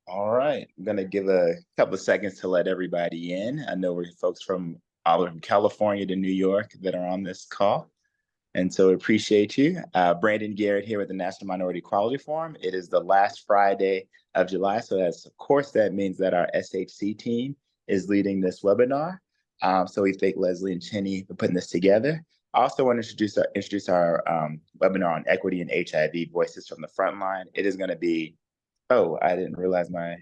All right. I'm going to give a couple of seconds to let everybody in. I know we're folks from all over California to New York that are on this call. And so we appreciate you. Brandon Garrett here with the National Minority Equality Forum. It is the last Friday of July. So that's, of course, that means that our SHC team is leading this webinar. So we thank Leslie and Chenny for putting this together. I also want to introduce our webinar on equity and HIV voices from the frontline. It is going to be, oh, I didn't realize my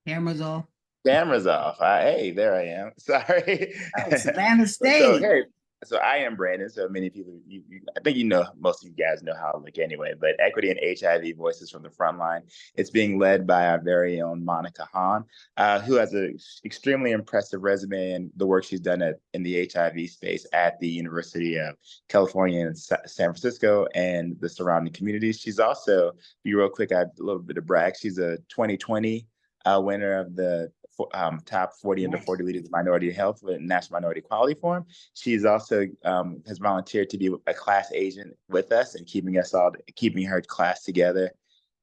Cameras off. camera's off. Hey, there I am. Sorry. Oh, Savannah So State. hey, so I am Brandon. So many people, I think most of you guys know how I look anyway. But Equity and HIV Voices from the Frontline. It's being led by our very own Monica Hahn, who has an extremely impressive resume and the work she's done in the HIV space at the University of California in San Francisco and the surrounding communities. She's also, be real quick, I have a little bit of brag. She's a 2020 winner of the top 40 under 40 leaders of minority health with National Minority Equality Forum. She's also has volunteered to be a class agent with us and keeping her class together,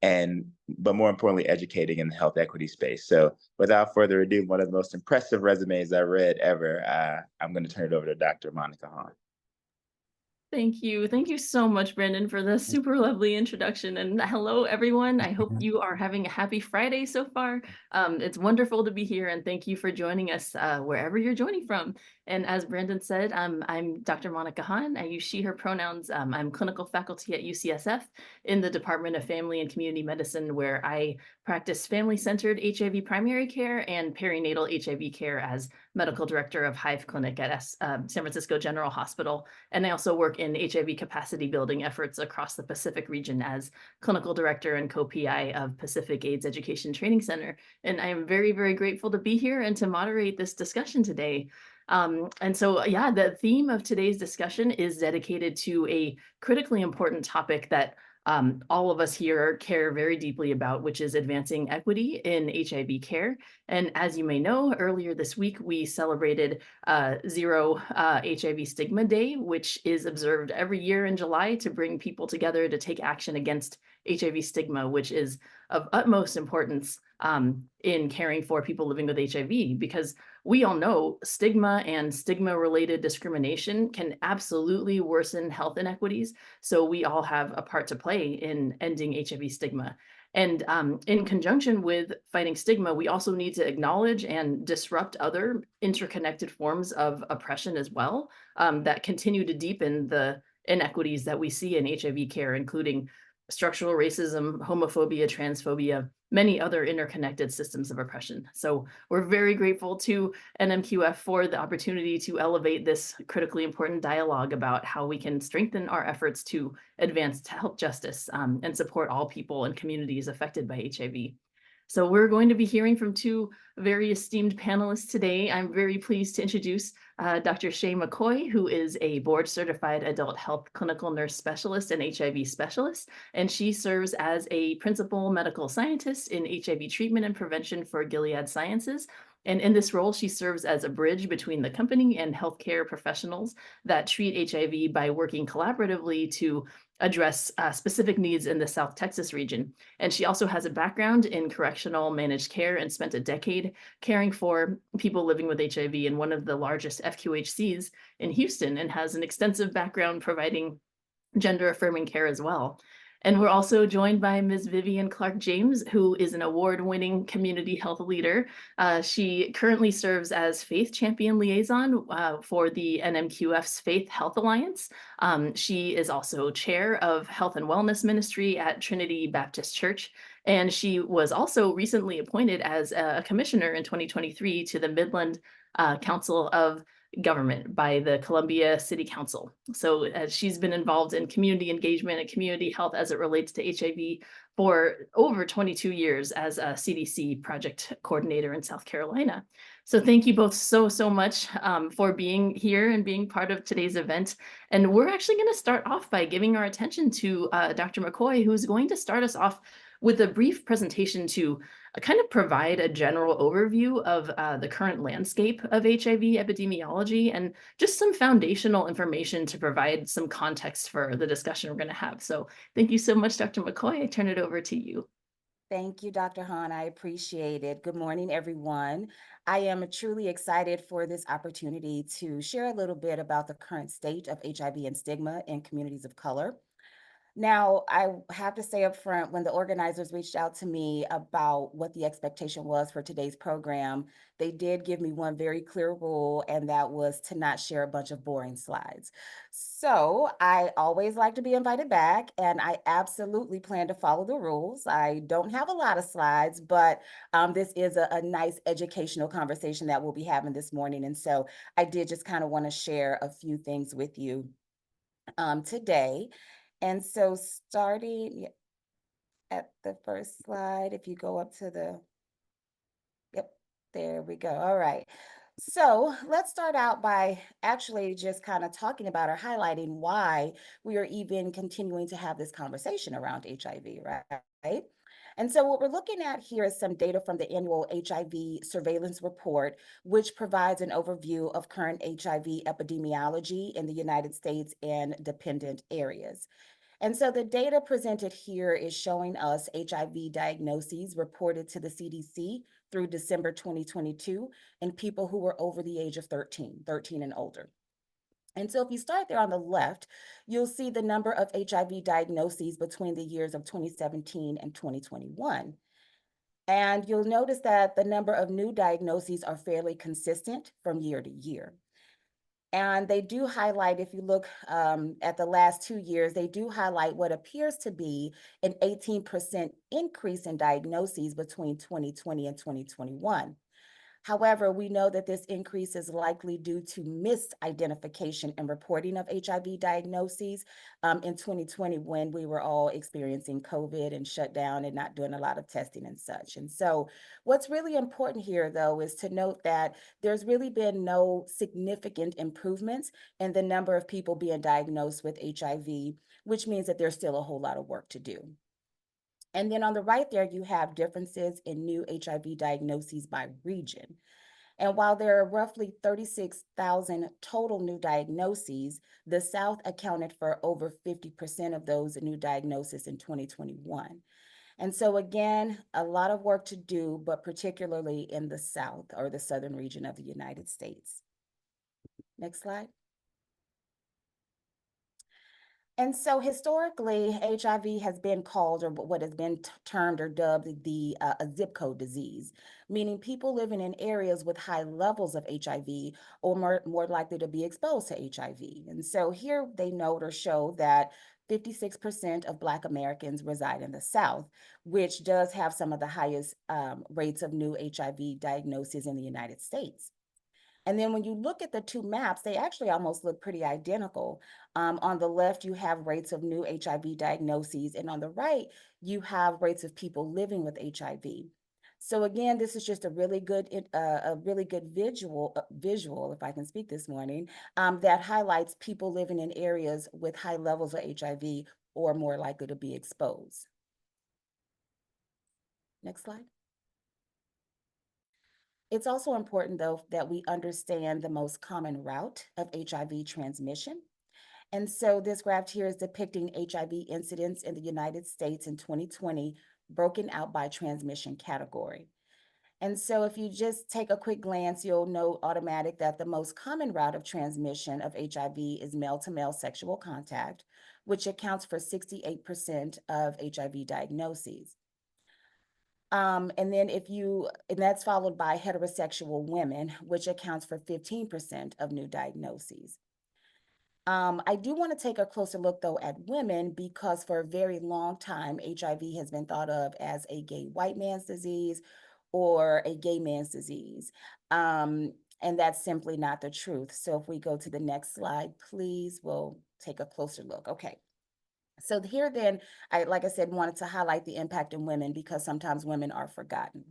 but more importantly, educating in the health equity space. So without further ado, one of the most impressive resumes I read ever. I'm going to turn it over to Dr. Monica Hahn. Thank you. Thank you so much, Brandon, for the super lovely introduction. And hello, everyone. I hope you are having a happy Friday so far. It's wonderful to be here, and thank you for joining us wherever you're joining from. And as Brandon said, I'm Dr. Monica Hahn. I use she, her pronouns. I'm clinical faculty at UCSF in the Department of Family and Community Medicine, where I practice family-centered HIV primary care and perinatal HIV care as medical director of Hive Clinic at San Francisco General Hospital. And I also work in HIV capacity building efforts across the Pacific region as clinical director and co-PI of Pacific AIDS Education Training Center. And I am very, very grateful to be here and to moderate this discussion today. And so, yeah, the theme of today's discussion is dedicated to a critically important topic that all of us here care very deeply about, which is advancing equity in HIV care. And as you may know, earlier this week, we celebrated Zero HIV Stigma Day, which is observed every year in July to bring people together to take action against HIV stigma, which is of utmost importance in caring for people living with HIV, because we all know stigma and stigma-related discrimination can absolutely worsen health inequities. So we all have a part to play in ending HIV stigma. And in conjunction with fighting stigma, we also need to acknowledge and disrupt other interconnected forms of oppression as well that continue to deepen the inequities that we see in HIV care, including structural racism, homophobia, transphobia, many other interconnected systems of oppression. So we're very grateful to NMQF for the opportunity to elevate this critically important dialogue about how we can strengthen our efforts to advance health justice and support all people and communities affected by HIV. So we're going to be hearing from two very esteemed panelists today. I'm very pleased to introduce Dr. Shay McCoy, who is a board-certified adult health clinical nurse specialist and HIV specialist, and she serves as a principal medical scientist in HIV treatment and prevention for Gilead Sciences. And in this role, she serves as a bridge between the company and healthcare professionals that treat HIV by working collaboratively to address specific needs in the South Texas region. And she also has a background in correctional managed care and spent a decade caring for people living with HIV in one of the largest FQHCs in Houston, and has an extensive background providing gender-affirming care as well. And we're also joined by Ms. Vivian Clark-James, who is an award-winning community health leader. She currently serves as Faith Champion Liaison for the NMQF's Faith Health Alliance. She is also chair of Health and Wellness Ministry at Trinity Baptist Church. And she was also recently appointed as a commissioner in 2023 to the Midland Council of Government by the Columbia City Council. So she's been involved in community engagement and community health as it relates to HIV for over 22 years as a CDC project coordinator in South Carolina. So thank you both so much for being here and being part of today's event. And we're actually going to start off by giving our attention to Dr. McCoy, who's going to start us off with a brief presentation to kind of provide a general overview of the current landscape of HIV epidemiology and just some foundational information to provide some context for the discussion we're going to have. So thank you so much, Dr. McCoy. I turn it over to you. Thank you, Dr. Hahn. I appreciate it. Good morning, everyone. I am truly excited for this opportunity to share a little bit about the current state of HIV and stigma in communities of color. Now, I have to say up front, when the organizers reached out to me about what the expectation was for today's program, they did give me one very clear rule, and that was to not share a bunch of boring slides. So I always like to be invited back, and I absolutely plan to follow the rules. I don't have a lot of slides, but this is a nice educational conversation that we'll be having this morning. And so I did just kind of want to share a few things with you today. And so starting at the first slide, if you go up to the, yep, there we go. All right. So let's start out by actually just kind of talking about or highlighting why we are even continuing to have this conversation around HIV, right? And so what we're looking at here is some data from the annual HIV surveillance report, which provides an overview of current HIV epidemiology in the United States and dependent areas. And so the data presented here is showing us HIV diagnoses reported to the CDC through December 2022 in people who were over the age of 13 and older. And so if you start there on the left, you'll see the number of HIV diagnoses between the years of 2017 and 2021. And you'll notice that the number of new diagnoses are fairly consistent from year to year. And they do highlight, if you look at the last 2 years, they do highlight what appears to be an 18% increase in diagnoses between 2020 and 2021. However, we know that this increase is likely due to misidentification and reporting of HIV diagnoses in 2020 when we were all experiencing COVID and shut down and not doing a lot of testing and such. And so what's really important here, though, is to note that there's really been no significant improvements in the number of people being diagnosed with HIV, which means that there's still a whole lot of work to do. And then on the right there, you have differences in new HIV diagnoses by region. And while there are roughly 36,000 total new diagnoses, the South accounted for over 50% of those new diagnoses in 2021. And so again, a lot of work to do, but particularly in the South or the Southern region of the United States. Next slide. And so historically, HIV has been called, or what has been termed or dubbed, the a zip code disease, meaning people living in areas with high levels of HIV or more likely to be exposed to HIV. And so here they note or show that 56% of Black Americans reside in the South, which does have some of the highest rates of new HIV diagnoses in the United States. And then when you look at the two maps, they actually almost look pretty identical. On the left, you have rates of new HIV diagnoses, and on the right, you have rates of people living with HIV. So again, this is just a really good visual, if I can speak this morning, that highlights people living in areas with high levels of HIV or more likely to be exposed. Next slide. It's also important, though, that we understand the most common route of HIV transmission. And so this graph here is depicting HIV incidence in the United States in 2020, broken out by transmission category. And so if you just take a quick glance, you'll know automatic that the most common route of transmission of HIV is male-to-male sexual contact, which accounts for 68% of HIV diagnoses. And then and that's followed by heterosexual women, which accounts for 15% of new diagnoses. I do want to take a closer look, though, at women because for a very long time, HIV has been thought of as a gay white man's disease or a gay man's disease. And that's simply not the truth. So if we go to the next slide, please, we'll take a closer look. Okay. So here then, like I said, wanted to highlight the impact in women because sometimes women are forgotten.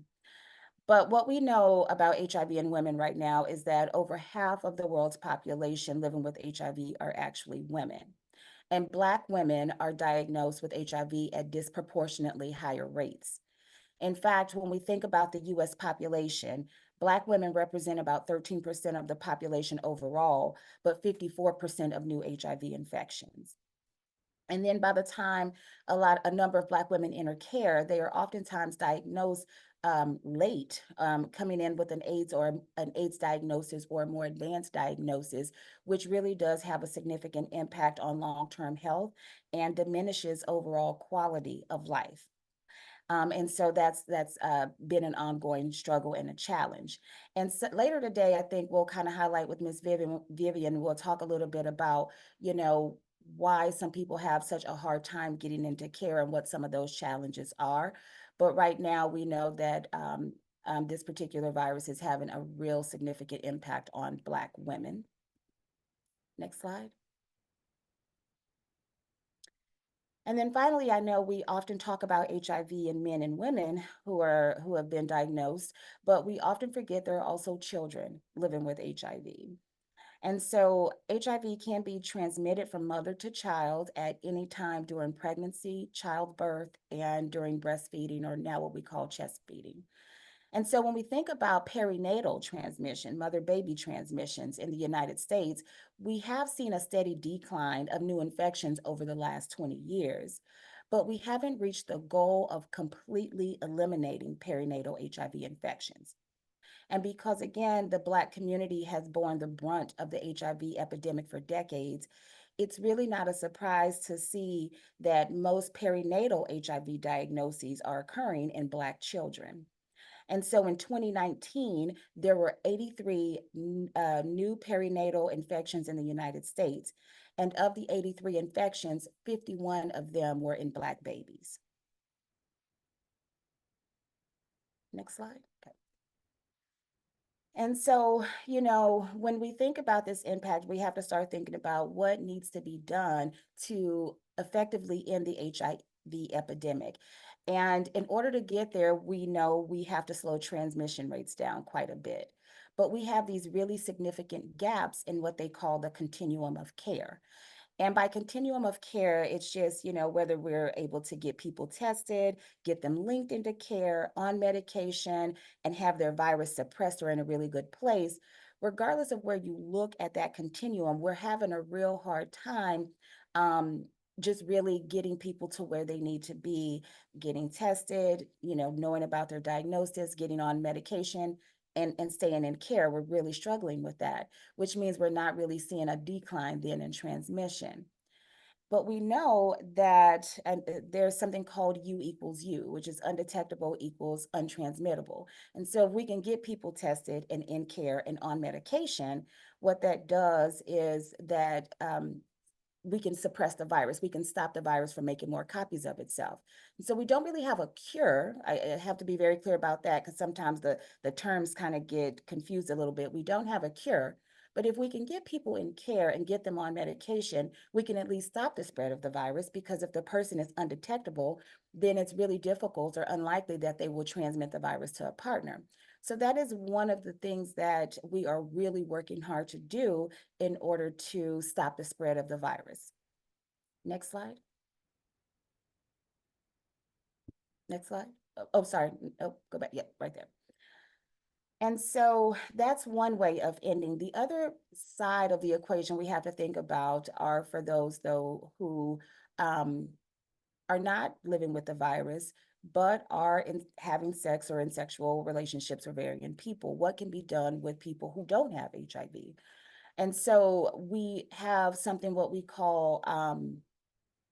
But what we know about HIV in women right now is that over half of the world's population living with HIV are actually women. And Black women are diagnosed with HIV at disproportionately higher rates. In fact, when we think about the US population, Black women represent about 13% of the population overall, but 54% of new HIV infections. And then by the time a number of Black women enter care, they are oftentimes diagnosed late, coming in with an AIDS diagnosis or a more advanced diagnosis, which really does have a significant impact on long-term health and diminishes overall quality of life. And so that's been an ongoing struggle and a challenge. And so later today, I think we'll kind of highlight with Ms. Vivian, we'll talk a little bit about, why some people have such a hard time getting into care and what some of those challenges are. But right now, we know that this particular virus is having a real significant impact on Black women. Next slide. And then finally, I know we often talk about HIV in men and women who have been diagnosed, but we often forget there are also children living with HIV. And so HIV can be transmitted from mother to child at any time during pregnancy, childbirth, and during breastfeeding, or now what we call chest feeding. And so when we think about perinatal transmission, mother-baby transmissions in the United States, we have seen a steady decline of new infections over the last 20 years, but we haven't reached the goal of completely eliminating perinatal HIV infections. And because, again, the Black community has borne the brunt of the HIV epidemic for decades, it's really not a surprise to see that most perinatal HIV diagnoses are occurring in Black children. And so in 2019, there were 83 new perinatal infections in the United States. And of the 83 infections, 51 of them were in Black babies. Next slide. Okay. And so, when we think about this impact, we have to start thinking about what needs to be done to effectively end the HIV epidemic. And in order to get there, we know we have to slow transmission rates down quite a bit. But we have these really significant gaps in what they call the continuum of care. And by continuum of care, it's just, whether we're able to get people tested, get them linked into care, on medication, and have their virus suppressed or in a really good place. Regardless of where you look at that continuum, we're having a real hard time just really getting people to where they need to be, getting tested, knowing about their diagnosis, getting on medication, and staying in care. We're really struggling with that, which means we're not really seeing a decline then in transmission. But we know that there's something called U equals U, which is undetectable equals untransmittable. And so if we can get people tested and in care and on medication, what that does is that we can suppress the virus. We can stop the virus from making more copies of itself. And so we don't really have a cure. I have to be very clear about that because sometimes the terms kind of get confused a little bit. We don't have a cure, but if we can get people in care and get them on medication, we can at least stop the spread of the virus, because if the person is undetectable, then it's really difficult or unlikely that they will transmit the virus to a partner. So that is one of the things that we are really working hard to do in order to stop the spread of the virus. Next slide. Next slide. Oh, sorry. Oh, go back. Yep, right there. And so that's one way of ending. The other side of the equation we have to think about are for those, though, who are not living with the virus, but are having sex or in sexual relationships with varying people. What can be done with people who don't have HIV? And so we have something what we call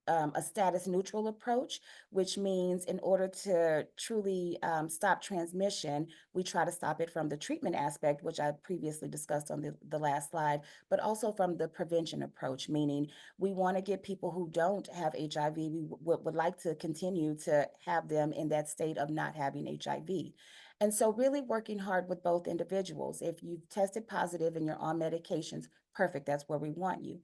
a status neutral approach, which means in order to truly stop transmission, we try to stop it from the treatment aspect, which I previously discussed on the last slide, but also from the prevention approach, meaning we want to get people who don't have HIV, we would like to continue to have them in that state of not having HIV. And so really working hard with both individuals. If you've tested positive and you're on medications, perfect, that's where we want you.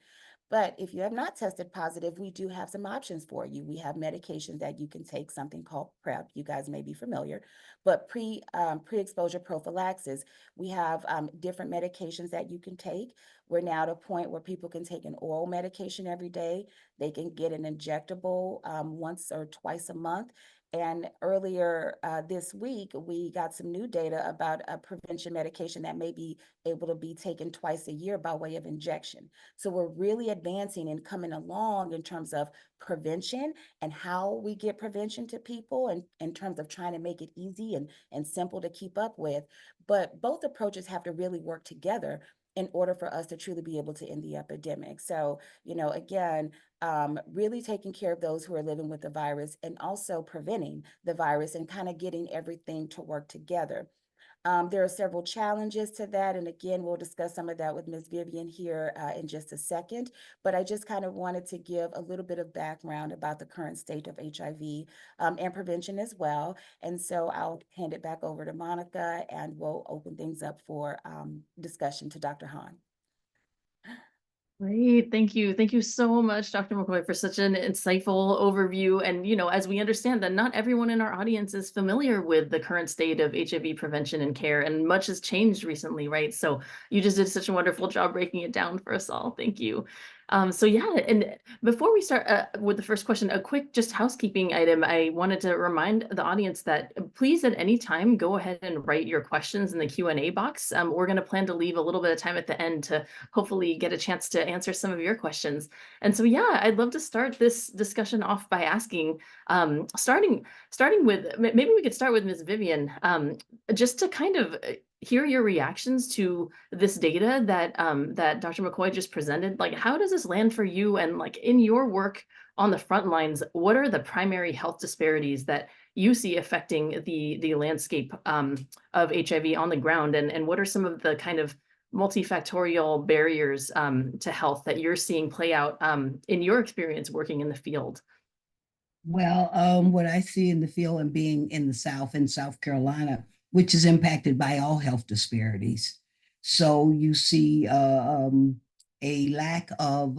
But if you have not tested positive, we do have some options for you. We have medications that you can take, something called PrEP. You guys may be familiar, but pre-exposure prophylaxis. We have different medications that you can take. We're now at a point where people can take an oral medication every day. They can get an injectable once or twice a month. And earlier this week, we got some new data about a prevention medication that may be able to be taken twice a year by way of injection. So we're really advancing and coming along in terms of prevention and how we get prevention to people, and in terms of trying to make it easy and simple to keep up with. But both approaches have to really work together in order for us to truly be able to end the epidemic. So, again, really taking care of those who are living with the virus, and also preventing the virus and kind of getting everything to work together. There are several challenges to that. And again, we'll discuss some of that with Ms. Vivian here in just a second. But I just kind of wanted to give a little bit of background about the current state of HIV and prevention as well. And so I'll hand it back over to Monica, and we'll open things up for discussion to Dr. Hahn. Great. Thank you. Thank you so much, Dr. McCoy, for such an insightful overview. And, as we understand that not everyone in our audience is familiar with the current state of HIV prevention and care, and much has changed recently, right? So you just did such a wonderful job breaking it down for us all. Thank you. So yeah, and before we start with the first question, a quick just housekeeping item. I wanted to remind the audience that please at any time go ahead and write your questions in the Q&A box. We're going to plan to leave a little bit of time at the end to hopefully get a chance to answer some of your questions. And so yeah, I'd love to start this discussion off by asking, starting with, maybe we could start with Ms. Vivian, just to kind of hear your reactions to this data that that Dr. McCoy just presented. Like, how does this land for you? And like in your work on the front lines, what are the primary health disparities that you see affecting the landscape of HIV on the ground? And what are some of the kind of multifactorial barriers to health that you're seeing play out in your experience working in the field? Well, what I see in the field and being in the South, in South Carolina, which is impacted by all health disparities. So you see a lack of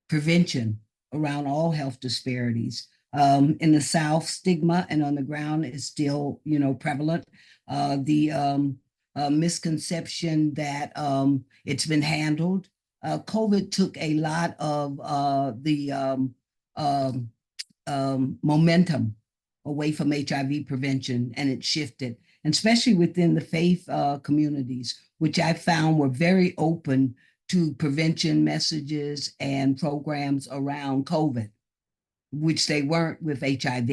prevention around all health disparities. In the South, stigma and on the ground is still, prevalent. The misconception that it's been handled. COVID took a lot of the momentum away from HIV prevention, and it shifted, and especially within the faith communities, which I found were very open to prevention messages and programs around COVID, which they weren't with HIV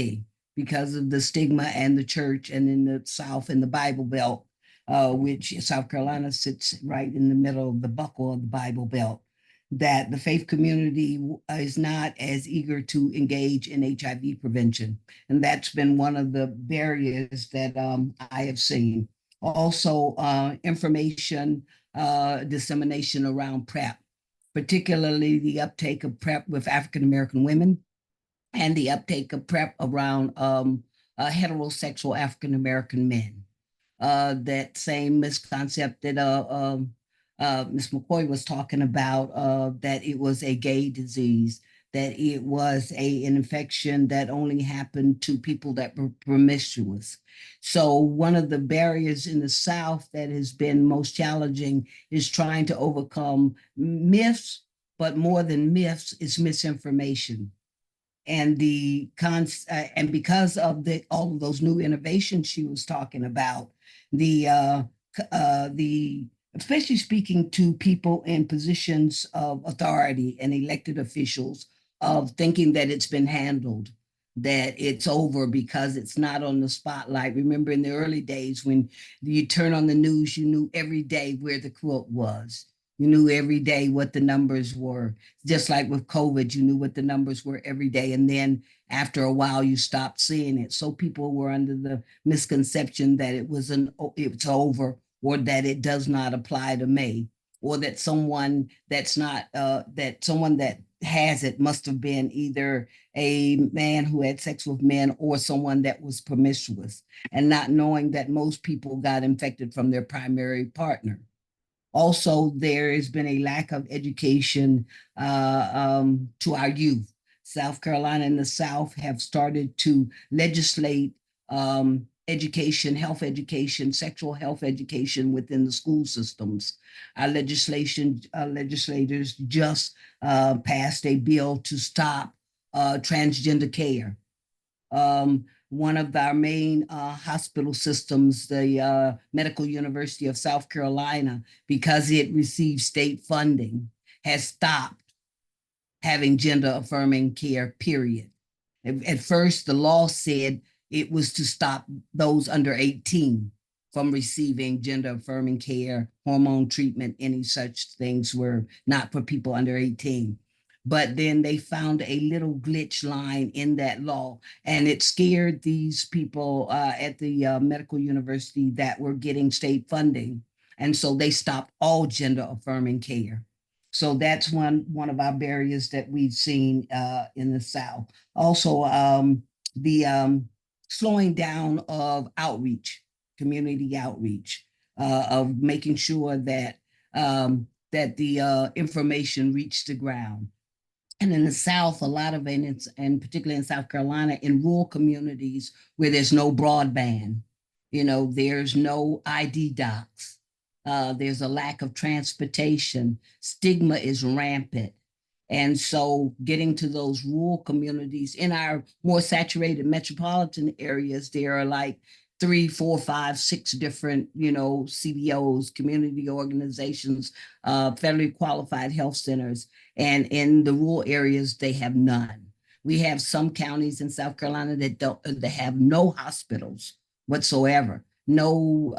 because of the stigma and the church. And in the South, in the Bible Belt, which South Carolina sits right in the middle of the buckle of the Bible Belt, that the faith community is not as eager to engage in HIV prevention. And that's been one of the barriers that I have seen. Also, information dissemination around PrEP, particularly the uptake of PrEP with African-American women, and the uptake of PrEP around heterosexual African-American men. That same misconcept that Ms. McCoy was talking about, that it was a gay disease, that it was an infection that only happened to people that were promiscuous. So one of the barriers in the South that has been most challenging is trying to overcome myths, but more than myths is misinformation. And and because of all of those new innovations she was talking about, the especially speaking to people in positions of authority and elected officials, of thinking that it's been handled, that it's over because it's not on the spotlight. Remember in the early days when you turn on the news, you knew every day where the quilt was. You knew every day what the numbers were. Just like with COVID, you knew what the numbers were every day. And then after a while, you stopped seeing it. So people were under the misconception that it's over, or that it does not apply to me, or that someone that's not, that someone that has it must have been either a man who had sex with men or someone that was promiscuous, and not knowing that most people got infected from their primary partner. Also, there has been a lack of education to our youth. South Carolina and the South have started to legislate education, health education, sexual health education within the school systems. Our legislators just passed a bill to stop transgender care. One of our main hospital systems, the Medical University of South Carolina, because it received state funding, has stopped having gender affirming care, period. At first, the law said it was to stop those under 18 from receiving gender affirming care, hormone treatment, any such things were not for people under 18. But then they found a little glitch line in that law, and it scared these people at the medical university that were getting state funding. And so they stopped all gender affirming care. So that's one of our barriers that we've seen in the South. Also, the slowing down of outreach, community outreach, of making sure that that the information reached the ground. And in the South, a lot of it, and particularly in South Carolina, in rural communities where there's no broadband, there's no ID docs, there's a lack of transportation, stigma is rampant. And so getting to those rural communities in our more saturated metropolitan areas, there are like 3, 4, 5, 6 different, CBOs, community organizations, federally qualified health centers. And in the rural areas, they have none. We have some counties in South Carolina that have no hospitals whatsoever, no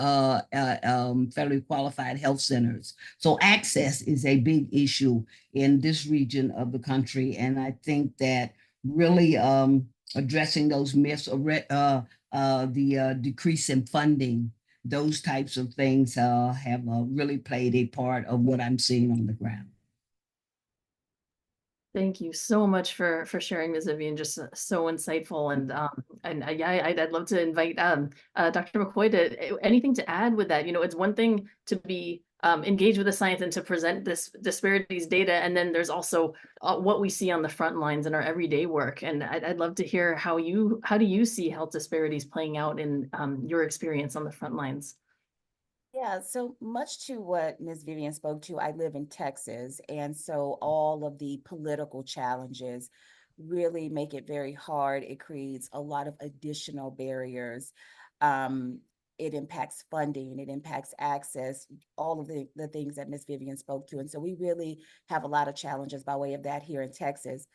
federally qualified health centers. So access is a big issue in this region of the country. And I think that really addressing those myths, the decrease in funding, those types of things have really played a part of what I'm seeing on the ground. Thank you so much for sharing, Ms. Vivian. Just so insightful, and I'd love to invite Dr. McCoy to anything to add with that. It's one thing to be engaged with the science and to present this disparities data, and then there's also what we see on the front lines in our everyday work. And I'd love to hear how do you see health disparities playing out in your experience on the front lines? Yeah, so much to what Ms. Vivian spoke to, I live in Texas, and so all of the political challenges really make it very hard. It creates a lot of additional barriers. It impacts funding, it impacts access, all of the things that Ms. Vivian spoke to. And so we really have a lot of challenges by way of that here in Texas.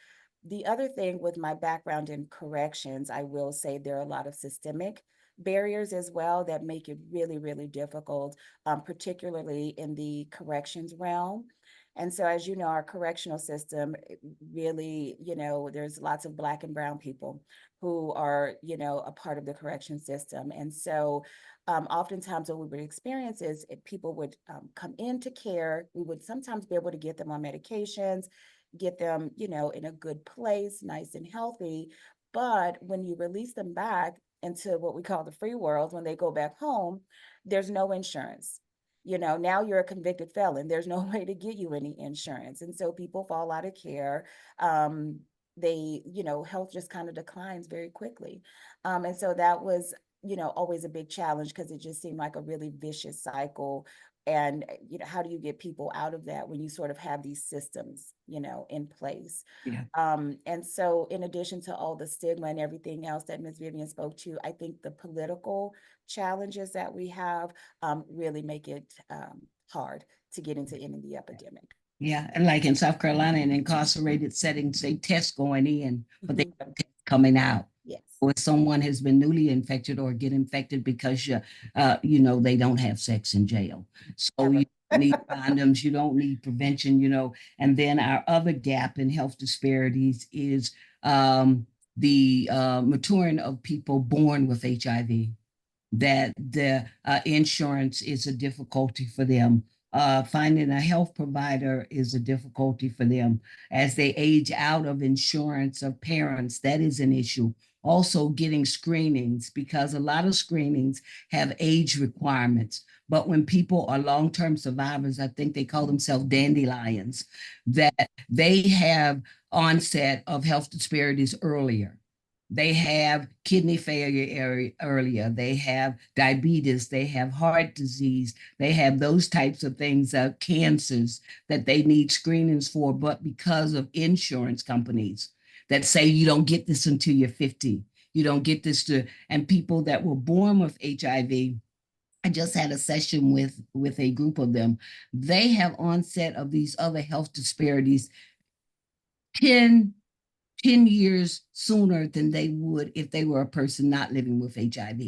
The other thing with my background in corrections, I will say there are a lot of systemic barriers as well that make it really, really difficult, particularly in the corrections realm. And so, as you know, our correctional system really, there's lots of Black and brown people who are, a part of the correction system. And so oftentimes what we would experience is if people would come into care, we would sometimes be able to get them on medications, get them, in a good place, nice and healthy. But when you release them back into what we call the free world, when they go back home, there's no insurance. Now you're a convicted felon. There's no way to get you any insurance. And so people fall out of care. They, health just kind of declines very quickly. And so that was, always a big challenge because it just seemed like a really vicious cycle. And, how do you get people out of that when you sort of have these systems, in place? Yeah. And so in addition to all the stigma and everything else that Ms. Vivian spoke to, I think the political challenges that we have really make it hard to get into ending the epidemic. Yeah, and like in South Carolina, in incarcerated settings, they test going in, but they test coming out. Yes. Or if someone has been newly infected or get infected because they don't have sex in jail. So you need condoms, you don't need prevention, and then our other gap in health disparities is the maturing of people born with HIV, that the insurance is a difficulty for them. Finding a health provider is a difficulty for them. As they age out of insurance of parents, that is an issue. Also getting screenings, because a lot of screenings have age requirements. But when people are long-term survivors, I think they call themselves dandelions, that they have onset of health disparities earlier. They have kidney failure earlier. They have diabetes. They have heart disease. They have those types of things, cancers that they need screenings for. But because of insurance companies that say you don't get this until you're 50, You don't get this and people that were born with HIV, I just had a session with a group of them. They have onset of these other health disparities 10 years sooner than they would if they were a person not living with HIV.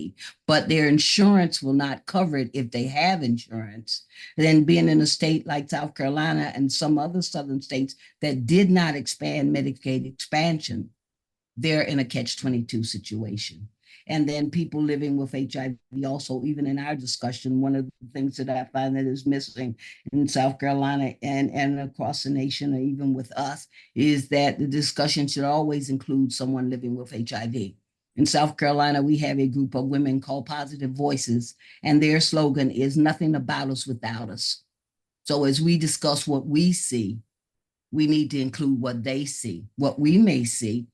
But their insurance will not cover it if they have insurance. Then being in a state like South Carolina and some other southern states that did not expand Medicaid expansion, they're in a catch-22 situation. And then people living with HIV also, even in our discussion, one of the things that I find that is missing in South Carolina and across the nation, or even with us, is that the discussion should always include someone living with HIV. In South Carolina, we have a group of women called Positive Voices, and their slogan is nothing about us without us. So as we discuss what we see, we need to include what they see. What we may see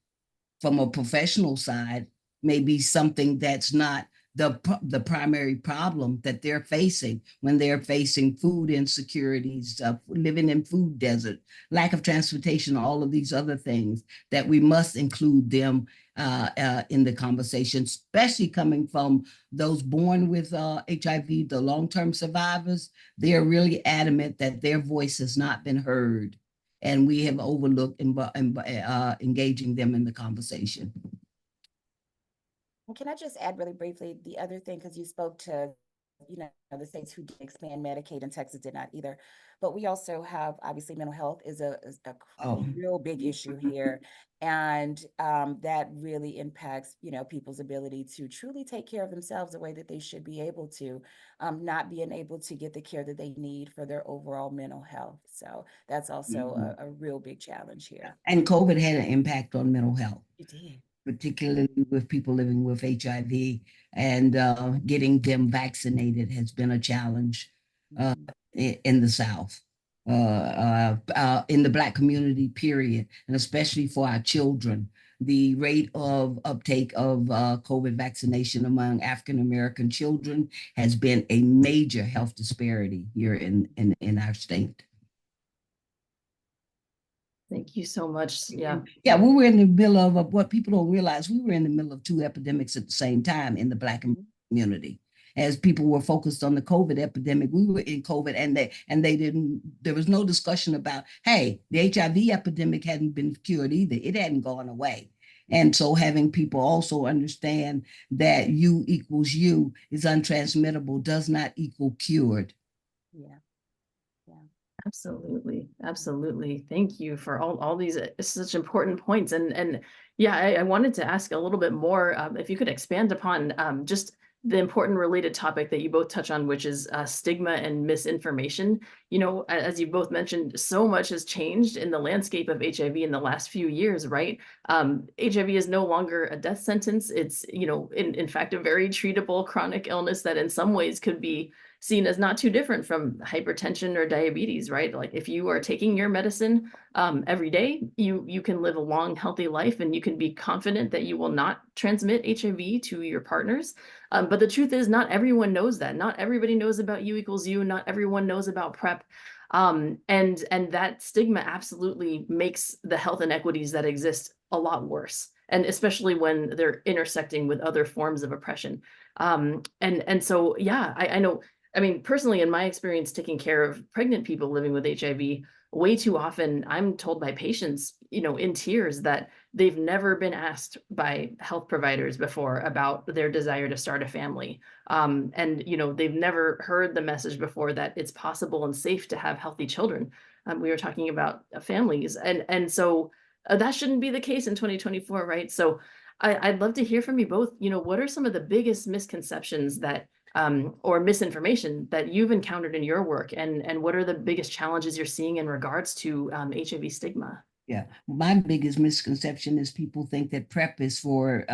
from a professional side may be something that's not the primary problem that they're facing when they're facing food insecurities, living in food desert, lack of transportation, all of these other things that we must include them in the conversation, especially coming from those born with HIV, the long-term survivors. They're really adamant that their voice has not been heard, and we have overlooked engaging them in the conversation. And can I just add really briefly the other thing, because you spoke to, the states who did expand Medicaid and Texas did not either. But we also have, obviously, mental health is a real big issue here. And that really impacts, people's ability to truly take care of themselves the way that they should be able to, not being able to get the care that they need for their overall mental health. So that's also a real big challenge here. And COVID had an impact on mental health. It did. Particularly with people living with HIV, and getting them vaccinated has been a challenge in the South, in the Black community, period, and especially for our children. The rate of uptake of COVID vaccination among African-American children has been a major health disparity here in our state. Thank you so much. Yeah. Yeah, we were in the middle of what people don't realize. We were in the middle of 2 epidemics at the same time in the Black community. As people were focused on the COVID epidemic, we were in COVID, and they didn't. There was no discussion about, hey, the HIV epidemic hadn't been cured either. It hadn't gone away. And so having people also understand that U equals U is untransmittable does not equal cured. Yeah. Absolutely. Absolutely. Thank you for all these such important points. And yeah, I wanted to ask a little bit more, if you could expand upon just the important related topic that you both touch on, which is stigma and misinformation. As you both mentioned, so much has changed in the landscape of HIV in the last few years, right? HIV is no longer a death sentence. It's, in fact, a very treatable chronic illness that in some ways could be seen as not too different from hypertension or diabetes, right? Like if you are taking your medicine every day, you can live a long, healthy life, and you can be confident that you will not transmit HIV to your partners. But the truth is, not everyone knows that. Not everybody knows about U equals U. Not everyone knows about PrEP. And that stigma absolutely makes the health inequities that exist a lot worse, and especially when they're intersecting with other forms of oppression. And so, yeah, I know. I mean, personally, in my experience taking care of pregnant people living with HIV, way too often I'm told by patients, in tears, that they've never been asked by health providers before about their desire to start a family. And, they've never heard the message before that it's possible and safe to have healthy children. We were talking about families. And so that shouldn't be the case in 2024, right? So I'd love to hear from you both. What are some of the biggest misconceptions that or misinformation that you've encountered in your work, and what are the biggest challenges you're seeing in regards to HIV stigma? Yeah, my biggest misconception is people think that PrEP is for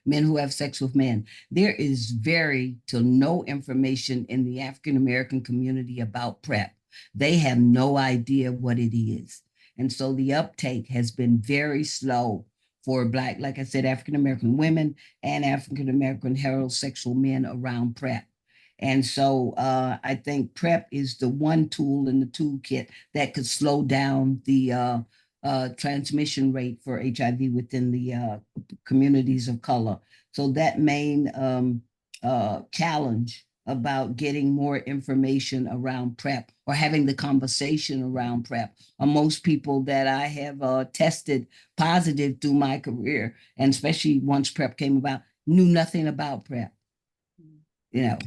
men who have sex with men. There is very to no information in the African-American community about PrEP. They have no idea what it is. And so the uptake has been very slow for Black, like I said, African-American women and African-American heterosexual men around PrEP. And so I think PrEP is the one tool in the toolkit that could slow down the transmission rate for HIV within the communities of color. So that main challenge about getting more information around PrEP or having the conversation around PrEP. Most people that I have tested positive through my career, and especially once PrEP came about, knew nothing about PrEP. You know.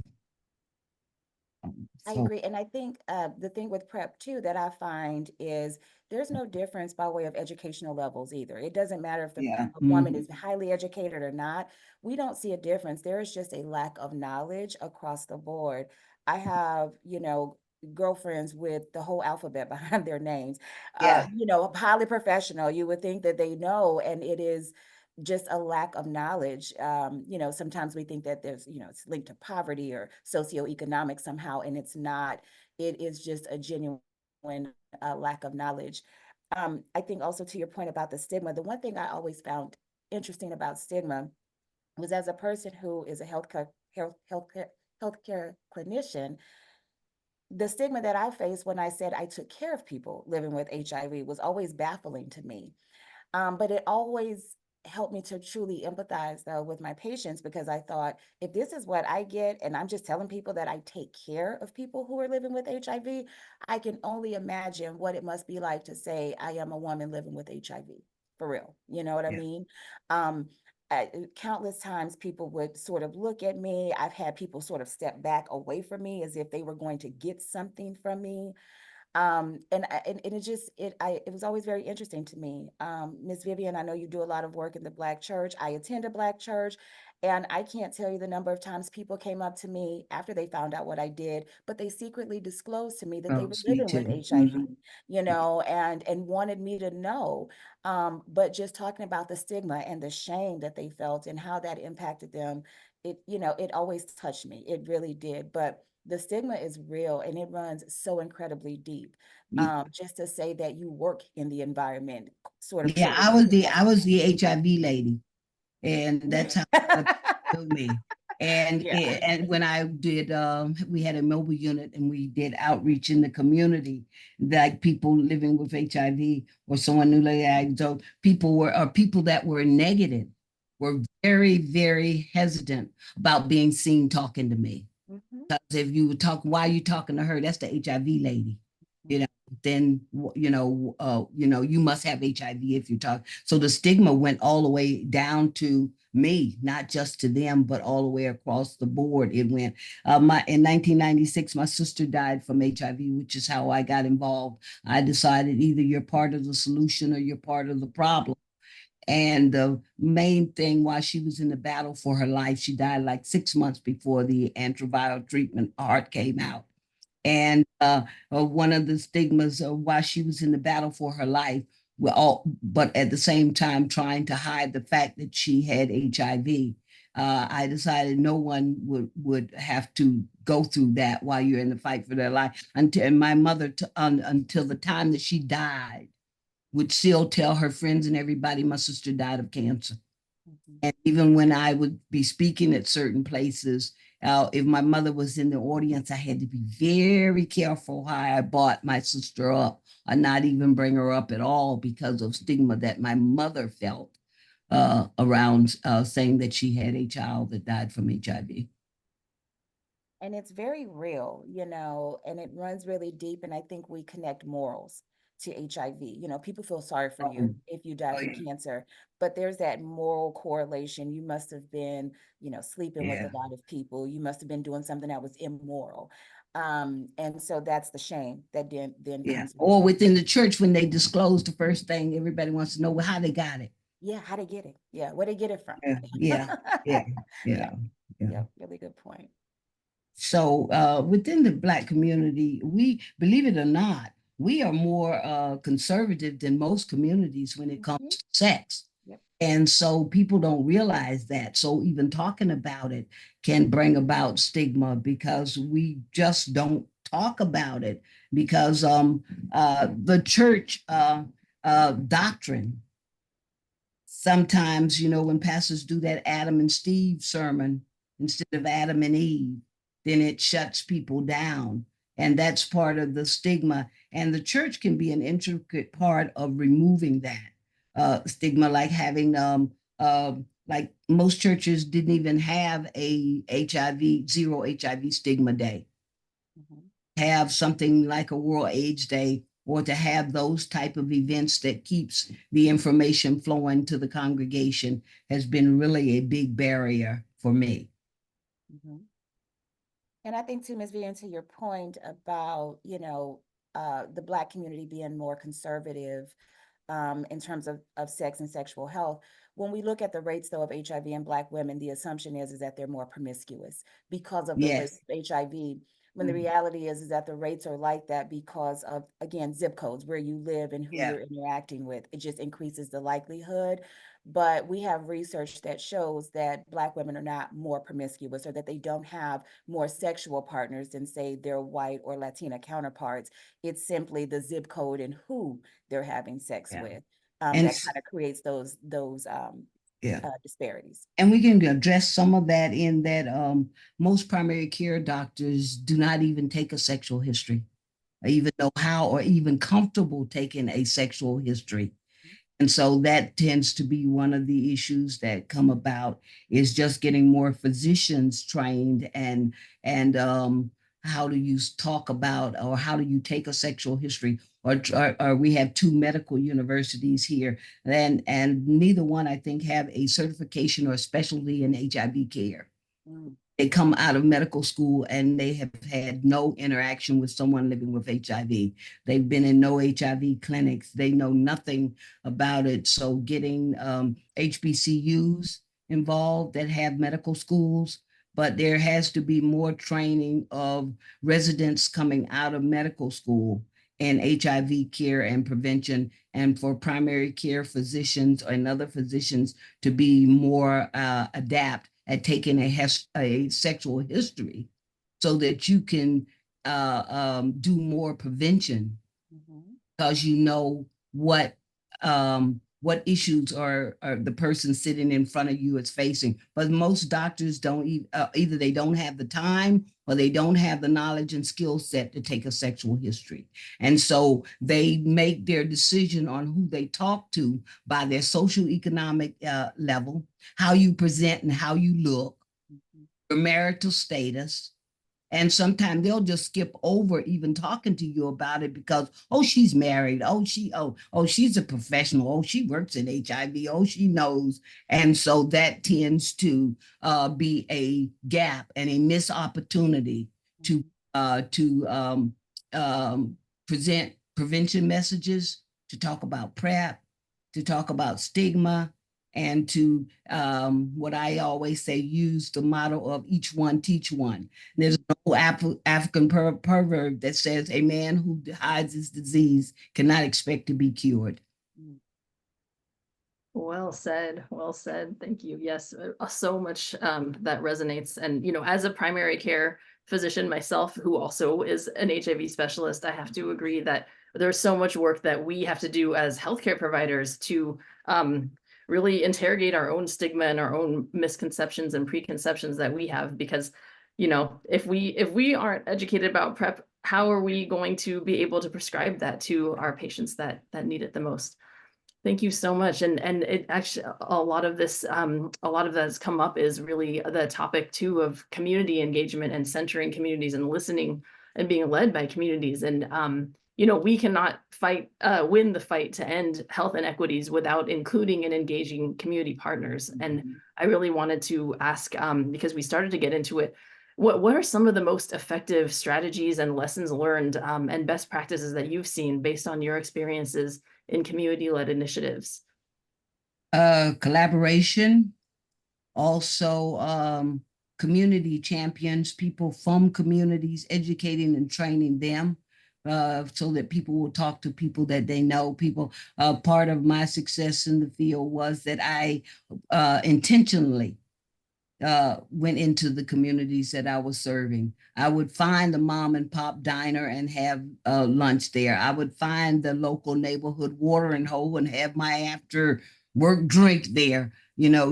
I agree. And I think the thing with PrEP too that I find is there's no difference by way of educational levels either. It doesn't matter if the Yeah. a woman is highly educated or not. We don't see a difference. There is just a lack of knowledge across the board. I have, girlfriends with the whole alphabet behind their names, Yeah. highly professional. You would think that they know, and it is just a lack of knowledge. Sometimes we think that there's, it's linked to poverty or socioeconomic somehow, and it's not. It is just a genuine lack of knowledge. I think also to your point about the stigma, the one thing I always found interesting about stigma was, as a person who is a healthcare clinician, the stigma that I faced when I said I took care of people living with HIV was always baffling to me. But it always helped me to truly empathize though with my patients, because I thought, if this is what I get and I'm just telling people that I take care of people who are living with HIV, I can only imagine what it must be like to say I am a woman living with HIV, for real. You know what I mean? Um, Countless times people would sort of look at me. I've had people sort of step back away from me as if they were going to get something from me. And it was always very interesting to me. Miss Vivian, I know you do a lot of work in the Black church. I attend a Black church, and I can't tell you the number of times people came up to me after they found out what I did, but they secretly disclosed to me that they Oh, were me living with too. HIV, and wanted me to know. But just talking about the stigma and the shame that they felt and how that impacted them, it always touched me. It really did. But the stigma is real, and it runs so incredibly deep. Just to say that you work in the environment sort of Yeah, triggers I was the HIV lady, and that's how they knew me. And Yeah. and when I did, we had a mobile unit, and we did outreach in the community, like people living with HIV or someone newly diagnosed. People that were negative were very, very hesitant about being seen talking to me. Because if you would talk, why are you talking to her? That's the HIV lady, then you must have HIV if you talk. So the stigma went all the way down to me, not just to them, but all the way across the board. It went. In 1996, my sister died from HIV, which is how I got involved. I decided either you're part of the solution or you're part of the problem. And the main thing, while she was in the battle for her life, she died like 6 months before the antiviral treatment ART came out. And one of the stigmas of while she was in the battle for her life, but at the same time trying to hide the fact that she had HIV. I decided no one would have to go through that while you're in the fight for their life. And my mother, until the time that she died, would still tell her friends and everybody, my sister died of cancer. And even when I would be speaking at certain places, if my mother was in the audience, I had to be very careful how I brought my sister up, or not even bring her up at all, because of stigma that my mother felt around saying that she had a child that died from HIV. And it's very real, and it runs really deep. And I think we connect morals to HIV. People feel sorry for you if you die from cancer, but there's that moral correlation. You must have been, sleeping with a lot of people. You must have been doing something that was immoral. And so that's the shame that then comes. Or within the church, when they disclose, the first thing everybody wants to know, well, how they got it. Yeah, how they get it. Yeah, where they get it from. Yeah. Really good point. So within the Black community, we, believe it or not, we are more conservative than most communities when it comes to sex. Yep. And so people don't realize that. So even talking about it can bring about stigma, because we just don't talk about it, because the church doctrine, sometimes, when pastors do that Adam and Steve sermon instead of Adam and Eve, then it shuts people down. And that's part of the stigma. And the church can be an intricate part of removing that stigma, like having like most churches didn't even have a Zero HIV Stigma Day. Have something like a World AIDS Day, or to have those type of events that keeps the information flowing to the congregation has been really a big barrier for me. And I think too, Ms. Vian, to your point about, the Black community being more conservative in terms of sex and sexual health. When we look at the rates, though, of HIV in Black women, the assumption is that they're more promiscuous because of the rates of HIV. When the reality is that the rates are like that because of, again, zip codes, where you live and who you're interacting with. It just increases the likelihood. But we have research that shows that Black women are not more promiscuous, or that they don't have more sexual partners than, say, their white or Latina counterparts. It's simply the zip code and who they're having sex with that kind of creates those disparities. And we can address some of that in that most primary care doctors do not even take a sexual history, or even know how, or even comfortable taking a sexual history. And so that tends to be one of the issues that come about, is just getting more physicians trained and how do you talk about, or how do you take a sexual history, or we have two medical universities here, and neither one, I think, have a certification or a specialty in HIV care. They come out of medical school and they have had no interaction with someone living with HIV. They've been in no HIV clinics. They know nothing about it. So getting HBCUs involved that have medical schools, but there has to be more training of residents coming out of medical school in HIV care and prevention, and for primary care physicians and other physicians to be more adept at taking a sexual history, so that you can do more prevention, because you know what issues are the person sitting in front of you is facing. But most doctors don't either they don't have the time, or they don't have the knowledge and skill set to take a sexual history. And so they make their decision on who they talk to by their socioeconomic level, how you present and how you look, your marital status. And sometimes they'll just skip over even talking to you about it because, oh, she's married. Oh, she's a professional. Oh, she works in HIV. Oh, she knows. And so that tends to be a gap and a missed opportunity to present prevention messages, to talk about PrEP, to talk about stigma, and to what I always say, use the motto of each one, teach one. There's no African proverb that says a man who hides his disease cannot expect to be cured. Well said. Well said. Thank you. Yes, so much that resonates. And, as a primary care physician myself, who also is an HIV specialist, I have to agree that there's so much work that we have to do as healthcare providers to really interrogate our own stigma and our own misconceptions and preconceptions that we have, because, if we aren't educated about PrEP, how are we going to be able to prescribe that to our patients that need it the most? Thank you so much. And it actually, a lot of that has come up is really the topic too of community engagement and centering communities and listening and being led by communities. And we cannot win the fight to end health inequities without including and engaging community partners. And I really wanted to ask, because we started to get into it, what are some of the most effective strategies and lessons learned and best practices that you've seen based on your experiences in community-led initiatives? Collaboration, also community champions, people from communities, educating and training them so that people will talk to people that they know. Part of my success in the field was that I intentionally went into the communities that I was serving. I would find the mom and pop diner and have lunch there. I would find the local neighborhood watering hole and have my after work drink there,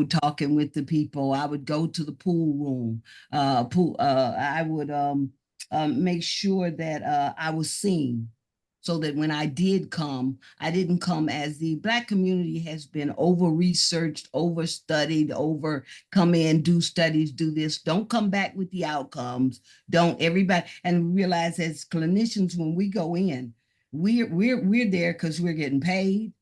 talking with the people. I would go to the pool room. I would make sure that I was seen so that when I did come, I didn't come as the Black community has been over-researched, over-studied, come in, do studies, do this. Don't come back with the outcomes. Don't everybody, and realize as clinicians, when we go in, we're there because we're getting paid.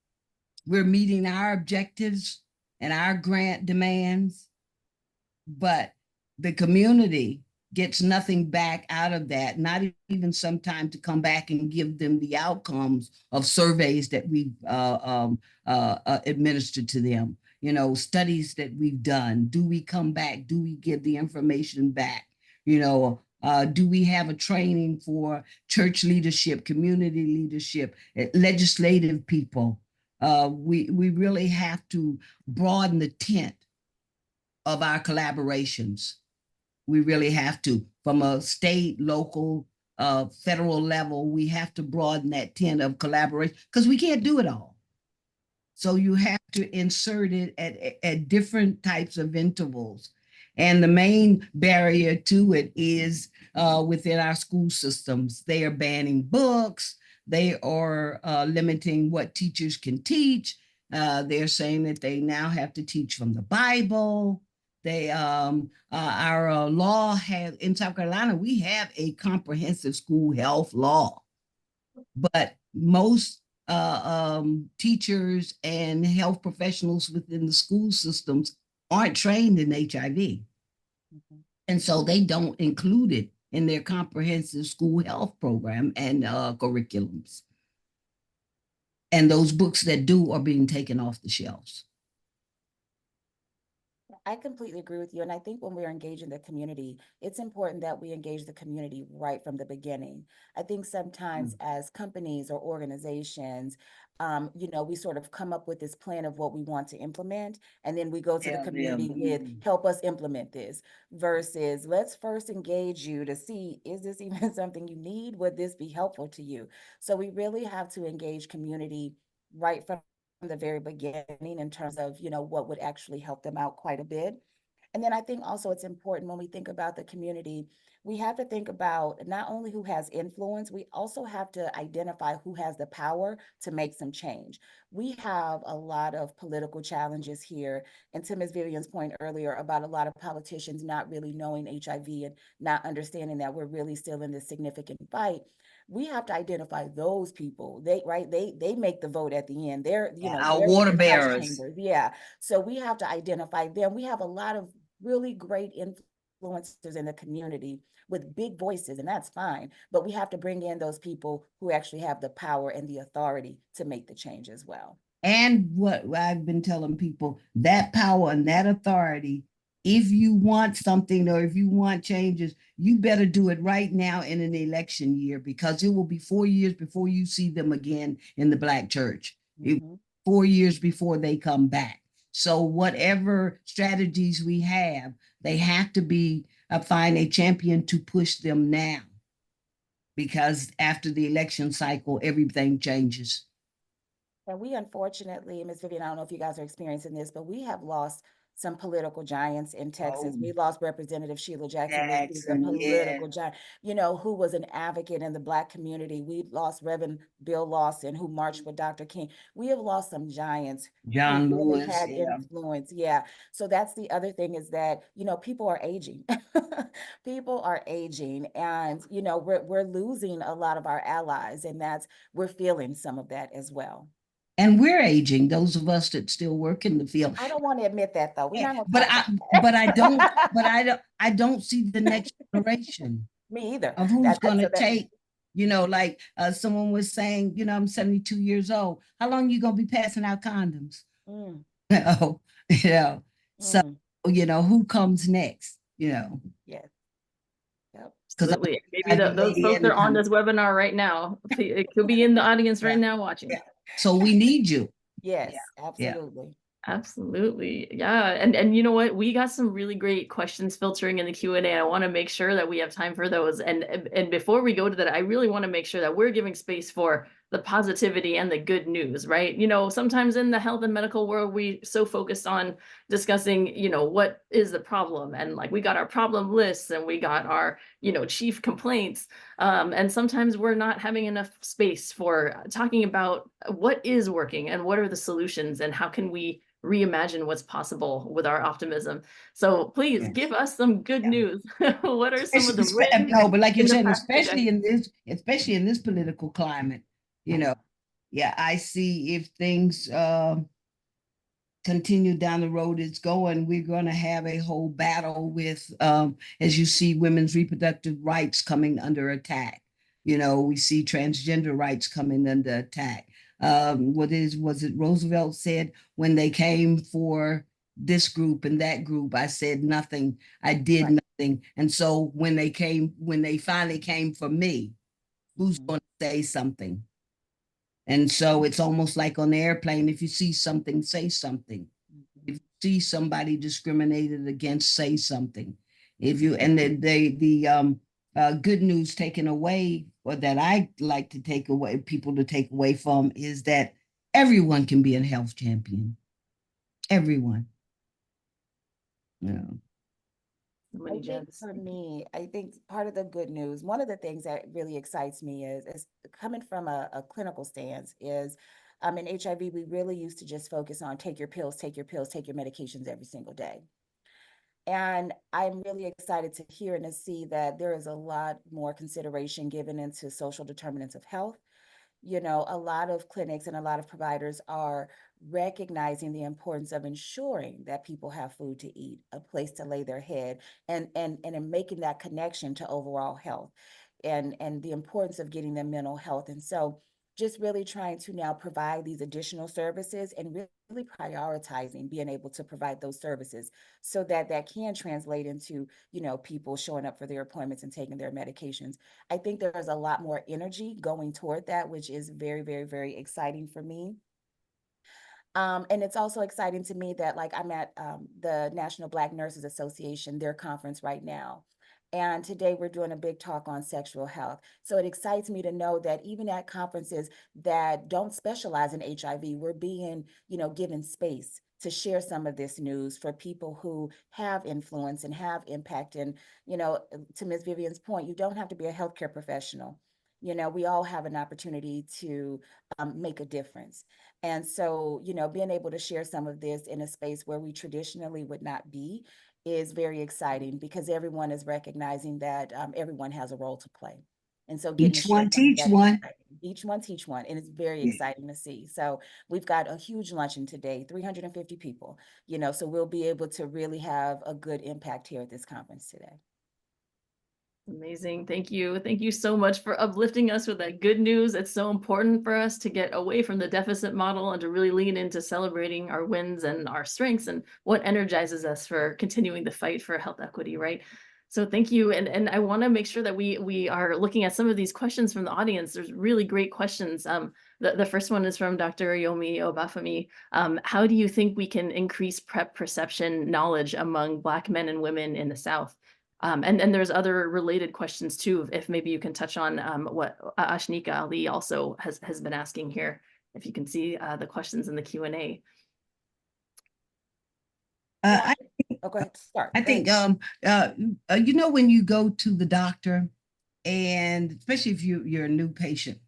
We're meeting our objectives and our grant demands, but the community gets nothing back out of that, not even some time to come back and give them the outcomes of surveys that we've administered to them, you know, studies that we've done. Do we come back? Do we give the information back? You know, do we have a training for church leadership, community leadership, legislative people? We really have to broaden the tent of our collaborations. We really have to, from a state, local, federal level, we have to broaden that tent of collaboration because we can't do it all. So you have to insert it at different types of intervals. And the main barrier to it is within our school systems. They are banning books. They are limiting what teachers can teach. They're saying that they now have to teach from the Bible. They our law has, in South Carolina, we have a comprehensive school health law, but most teachers and health professionals within the school systems aren't trained in HIV. Mm-hmm. And so they don't include it in their comprehensive school health program and curriculums. And those books that do are being taken off the shelves. I completely agree with you. And I think when we're engaging the community, it's important that we engage the community right from the beginning. I think sometimes as companies or organizations, you know, we sort of come up with this plan of what we want to implement, and then we go to the community with help us implement this, versus let's first engage you to see, is this even something you need? Would this be helpful to you? So we really have to engage community right from the very beginning in terms of, you know, what would actually help them out quite a bit. And then I think also it's important when we think about the community, we have to think about not only who has influence, we also have to identify who has the power to make some change. We have a lot of political challenges here. And to Ms. Vivian's point earlier about a lot of politicians not really knowing HIV and not understanding that we're really still in this significant fight. We have to identify those people. They make the vote at the end. They're, you know, our water bearers. Yeah. So we have to identify them. We have a lot of really great influencers in the community with big voices, and that's fine. But we have to bring in those people who actually have the power and the authority to make the change as well. And what I've been telling people, that power and that authority, if you want something or if you want changes, you better do it right now in an election year, because it will be 4 years before you see them again in the Black church. 4 years before they come back. So whatever strategies we have, they have to be find a champion to push them now, because after the election cycle, everything changes. And we unfortunately, Ms. Vivian, I don't know if you guys are experiencing this, but we have lost some political giants in Texas. We lost Representative Sheila Jackson, who's a political giant, you know, who was an advocate in the Black community. We lost Reverend Bill Lawson, who marched with Dr. King. We have lost some giants. John who really Lewis had influence. Yeah. So that's the other thing, is that, you know, people are aging. People are aging, and, you know, we're losing a lot of our allies, and we're feeling some of that as well. And we're aging, those of us that still work in the field. I don't want to admit that, though. We're not I don't see the next generation. Me either. Of who's going to take, you know, like someone was saying, you know, I'm 72 years old. How long are you going to be passing out condoms? So, you know, who comes next, you know? Yes. Yep. Absolutely. Maybe those folks are on this webinar right now. It could be in the audience right now watching. Yeah. So we need you. Yes, absolutely. Absolutely. Yeah. And you know what? We got some really great questions filtering in the Q&A. I want to make sure that we have time for those. And before we go to that, I really want to make sure that we're giving space for the positivity and the good news, right? You know, sometimes in the health and medical world, we so focused on discussing, you know, what is the problem, and like we got our problem lists and we got our, you know, chief complaints, and sometimes we're not having enough space for talking about what is working and what are the solutions and how can we reimagine what's possible with our optimism. So please give us some good news. What are some of the wins? No, but like you said, past especially in this political climate, you know, yeah, I see if things continue down the road it's going, we're going to have a whole battle with, as you see, women's reproductive rights coming under attack. You know, we see transgender rights coming under attack. Was it Roosevelt said when they came for this group and that group, I said nothing, I did nothing. And so when they finally came for me, who's going to say something? And so it's almost like on the airplane, if you see something, say something. If you see somebody discriminated against, say something. If you, and the good news taken away, or that I like to take away, people to take away from, is that everyone can be a health champion. Everyone. Yeah. I think for me, I think part of the good news, one of the things that really excites me is coming from a clinical stance is, in HIV, we really used to just focus on take your pills, take your pills, take your medications every single day. And I'm really excited to hear and to see that there is a lot more consideration given into social determinants of health. You know, a lot of clinics and a lot of providers are recognizing the importance of ensuring that people have food to eat, a place to lay their head, and in making that connection to overall health and the importance of getting them mental health. And so just really trying to now provide these additional services and really prioritizing being able to provide those services so that that can translate into, you know, people showing up for their appointments and taking their medications. I think there's a lot more energy going toward that, which is very, very, very exciting for me. And it's also exciting to me that, like, I'm at the National Black Nurses Association, their conference right now. And today we're doing a big talk on sexual health. So it excites me to know that even at conferences that don't specialize in HIV, we're being, you know, given space to share some of this news for people who have influence and have impact. And, you know, to Ms. Vivian's point, you don't have to be a healthcare professional. You know, we all have an opportunity to make a difference. And so, you know, being able to share some of this in a space where we traditionally would not be is very exciting because everyone is recognizing that everyone has a role to play. And so getting Each to share one some of teach that is one. exciting. Each one teach one, and it's very exciting to see. So we've got a huge luncheon today, 350 people, you know, so we'll be able to really have a good impact here at this conference today. Amazing. Thank you. Thank you so much for uplifting us with that good news. It's so important for us to get away from the deficit model and to really lean into celebrating our wins and our strengths and what energizes us for continuing the fight for health equity, right? So thank you. And I want to make sure that we are looking at some of these questions from the audience. There's really great questions. The first one is from Dr. Yomi Obafemi. How do you think we can increase PrEP perception knowledge among Black men and women in the South? And there's other related questions too, if maybe you can touch on what Ashnika Ali also has been asking here, if you can see the questions in the Q&A. Go ahead, start. I think, you know, when you go to the doctor, and especially if you're a new patient,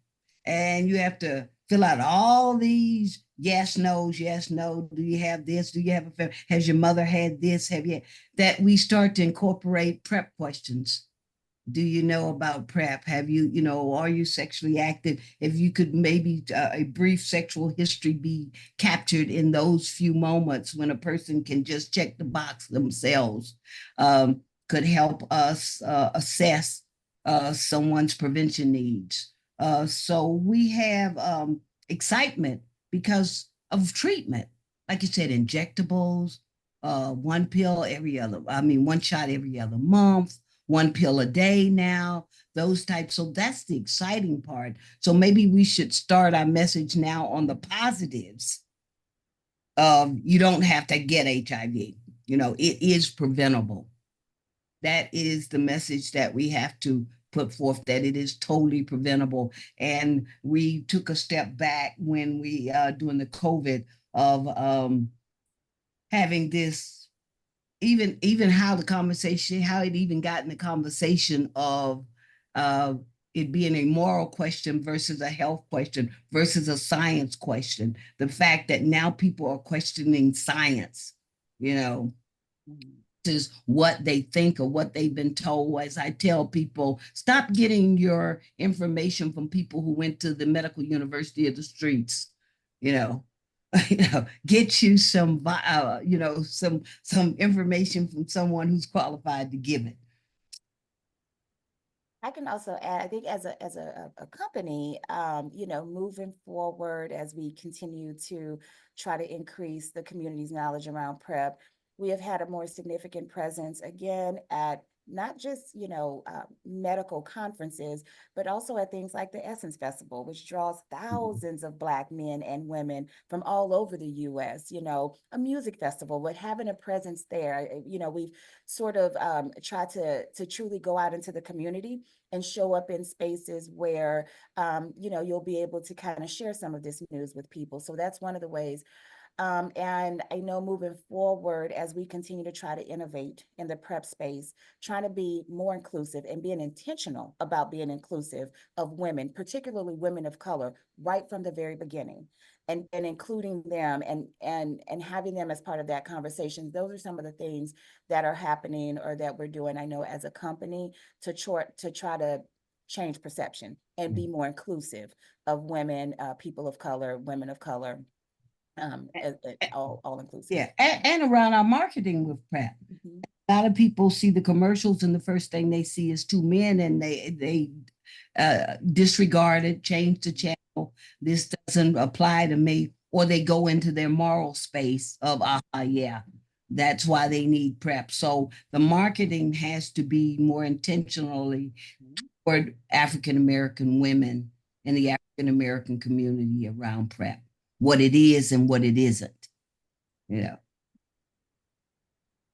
and you have to fill out all these yes, no's, yes, no. Do you have this? Do you have a, has your mother had this? Have you, that we start to incorporate PrEP questions. Do you know about PrEP? Have you, you know, are you sexually active? If you could maybe a brief sexual history be captured in those few moments when a person can just check the box themselves, could help us assess someone's prevention needs. So we have excitement because of treatment. Like you said, injectables, one pill every other, one shot every other month, one pill a day now, those types. So that's the exciting part. So maybe we should start our message now on the positives. You don't have to get HIV. You know, it is preventable. That is the message that we have to put forth that it is totally preventable. And we took a step back when we, during the COVID, of having this, even how the conversation, how it even got in the conversation of it being a moral question versus a health question versus a science question. The fact that now people are questioning science, you know, is what they think or what they've been told. As I tell people, stop getting your information from people who went to the medical university of the streets, you know. Get you some, some information from someone who's qualified to give it. I can also add, I think as a company, moving forward as we continue to try to increase the community's knowledge around PrEP, we have had a more significant presence again at not just, medical conferences, but also at things like the Essence Festival, which draws thousands of Black men and women from all over the US, a music festival, but having a presence there, we've sort of tried to truly go out into the community and show up in spaces where, you'll be able to kind of share some of this news with people. So that's one of the ways. And I know moving forward, as we continue to try to innovate in the PrEP space, trying to be more inclusive and being intentional about being inclusive of women, particularly women of color, right from the very beginning, and including them and having them as part of that conversation. Those are some of the things that are happening or that we're doing, I know, as a company to try to change perception and be more inclusive of women, people of color, women of color. All inclusive. Yeah, and around our marketing with PrEP. Mm-hmm. A lot of people see the commercials and the first thing they see is two men and they disregard it, change the channel. This doesn't apply to me, or they go into their moral space of, yeah, that's why they need PrEP. So the marketing has to be more intentionally toward African-American women and the African-American community around PrEP, what it is and what it isn't.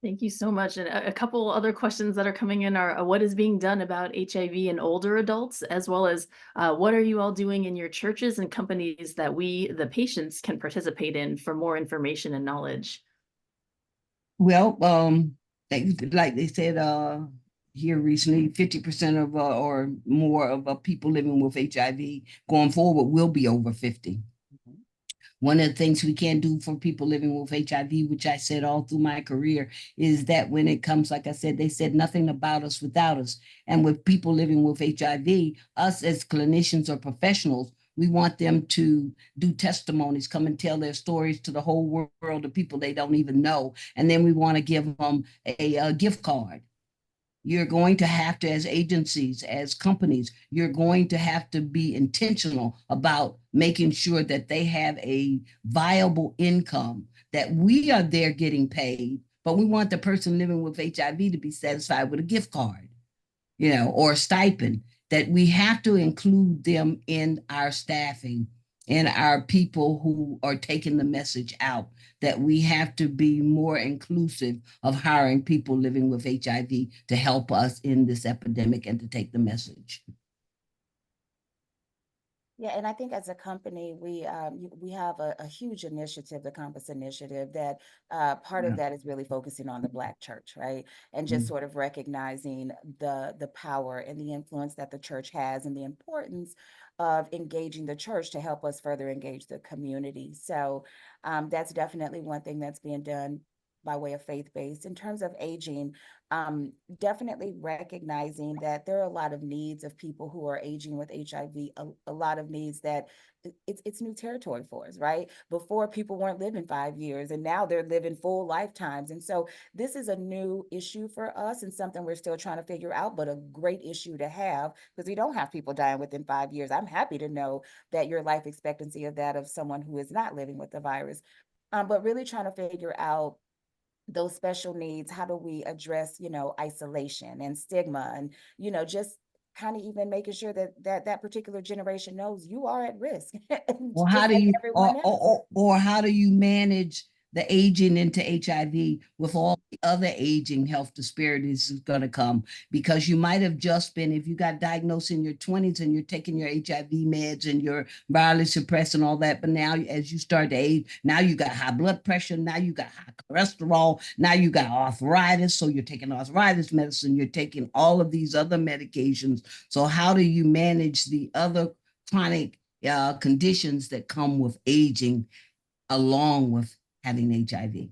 Thank you so much. And a couple other questions that are coming in are what is being done about HIV in older adults, as well as what are you all doing in your churches and companies that we, the patients, can participate in for more information and knowledge? Well, like they said here recently, 50% of or more of people living with HIV going forward will be over 50. One of the things we can do for people living with HIV, which I said all through my career, is that when it comes, like I said, they said nothing about us without us. And with people living with HIV, us as clinicians or professionals, we want them to do testimonies, come and tell their stories to the whole world of people they don't even know. And then we want to give them a gift card. You're going to have to, as agencies, as companies, you're going to have to be intentional about making sure that they have a viable income, that we are there getting paid, but we want the person living with HIV to be satisfied with a gift card, or a stipend, that we have to include them in our staffing and our people who are taking the message out, that we have to be more inclusive of hiring people living with HIV to help us in this epidemic and to take the message. Yeah, and I think as a company, we have a huge initiative, the Compass Initiative, that part of that is really focusing on the Black church, right? And just sort of recognizing the power and the influence that the church has and the importance of engaging the church to help us further engage the community. So that's definitely one thing that's being done by way of faith-based. In terms of aging, definitely recognizing that there are a lot of needs of people who are aging with HIV, a lot of needs that it's new territory for us, right? Before, people weren't living 5 years and now they're living full lifetimes. And so this is a new issue for us and something we're still trying to figure out, but a great issue to have, because we don't have people dying within 5 years. I'm happy to know that your life expectancy of that of someone who is not living with the virus, but really trying to figure out those special needs. How do we address, isolation and stigma, and, just kind of even making sure that particular generation knows you are at risk. Or how do you, or how do you manage the aging into HIV with all the other aging health disparities is going to come, because you might have just been, if you got diagnosed in your 20s and you're taking your HIV meds and your virally suppressed and all that, but now as you start to age, now you got high blood pressure, now you got high cholesterol, now you got arthritis, so you're taking arthritis medicine, you're taking all of these other medications. So how do you manage the other chronic conditions that come with aging along with having HIV?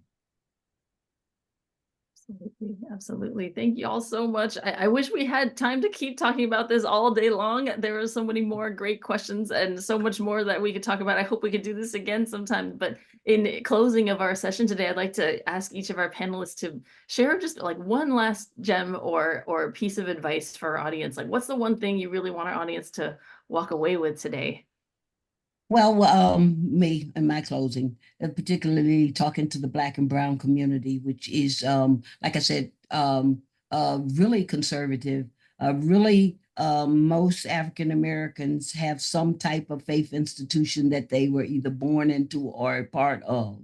Absolutely, absolutely. Thank you all so much. I wish we had time to keep talking about this all day long. There are so many more great questions and so much more that we could talk about. I hope we could do this again sometime. But in closing of our session today, I'd like to ask each of our panelists to share just like one last gem or piece of advice for our audience. Like, what's the one thing you really want our audience to walk away with today? Well, me in my closing, particularly talking to the Black and Brown community, which is, like I said, really conservative. Really, most African Americans have some type of faith institution that they were either born into or a part of.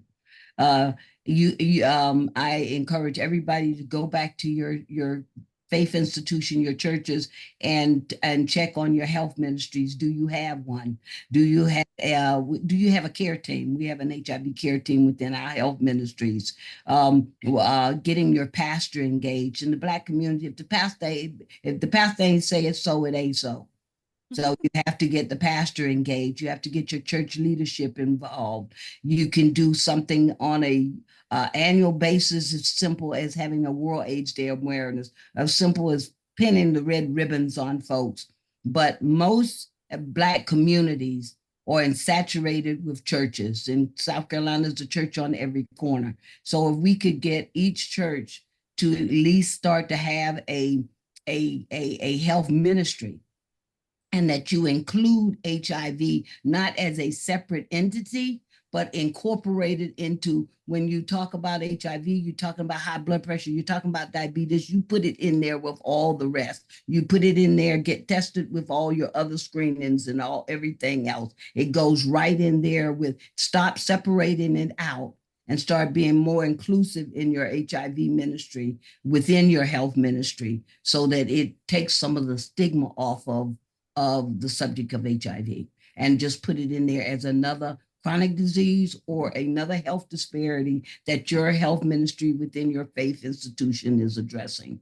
I encourage everybody to go back to your faith institution, your churches, and check on your health ministries. Do you have one? Do you have a care team? We have an HIV care team within our health ministries. Getting your pastor engaged in the Black community. If the pastor ain't say it so, it ain't so. So you have to get the pastor engaged. You have to get your church leadership involved. You can do something on a annual basis, as simple as having a World AIDS Day awareness, as simple as pinning the red ribbons on folks. But most Black communities are saturated with churches. In South Carolina, there's a church on every corner. So if we could get each church to at least start to have a health ministry, and that you include HIV not as a separate entity, but incorporated into, when you talk about HIV, you're talking about high blood pressure, you're talking about diabetes, you put it in there with all the rest. You put it in there, get tested with all your other screenings and everything else. It goes right in there with, stop separating it out and start being more inclusive in your HIV ministry, within your health ministry, so that it takes some of the stigma off of the subject of HIV, and just put it in there as another chronic disease or another health disparity that your health ministry within your faith institution is addressing.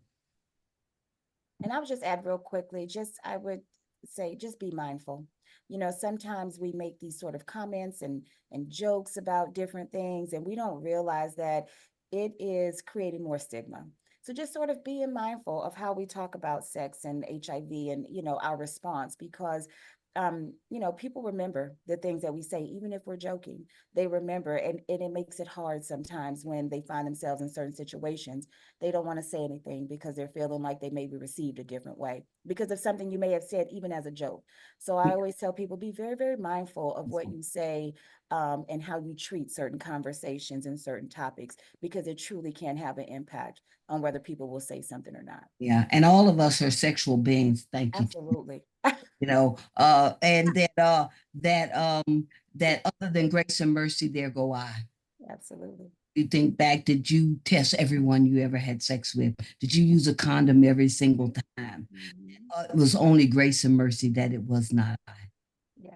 And I would just add real quickly, I would say, just be mindful. You know, sometimes we make these sort of comments and jokes about different things, and we don't realize that it is creating more stigma. So just sort of being mindful of how we talk about sex and HIV and, you know, our response, because, you know, people remember the things that we say, even if we're joking, they remember, and it makes it hard sometimes when they find themselves in certain situations. They don't want to say anything because they're feeling like they may be received a different way because of something you may have said, even as a joke. So I always tell people, be very, very mindful of what you say, and how you treat certain conversations and certain topics, because it truly can have an impact on whether people will say something or not. Yeah, and all of us are sexual beings. Thank you. Absolutely. You know, and that other than grace and mercy, there go I. Absolutely. You think back, did you test everyone you ever had sex with? Did you use a condom every single time? It was only grace and mercy that it was not I. Yeah.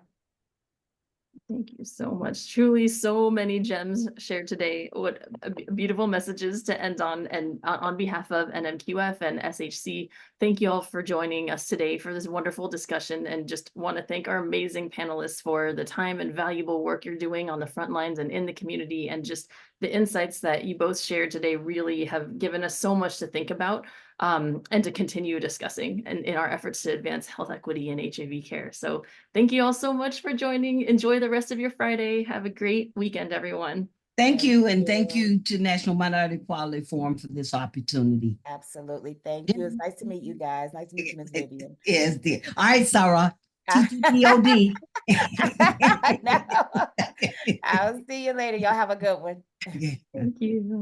Thank you so much. Truly, so many gems shared today. What beautiful messages to end on. And on behalf of NMQF and SHC, thank you all for joining us today for this wonderful discussion. And just want to thank our amazing panelists for the time and valuable work you're doing on the front lines and in the community. And just the insights that you both shared today really have given us so much to think about, and to continue discussing in our efforts to advance health equity and HIV care. So thank you all so much for joining. Enjoy the rest of your Friday. Have a great weekend, everyone. Thank you. And thank you to National Minority Equality Forum for this opportunity. Absolutely. Thank you. It's nice to meet you guys. Nice to meet you, Ms. Vivian. Yes, dear. All right, Sarah. TTPOD. I'll see you later. Y'all have a good one. Thank you.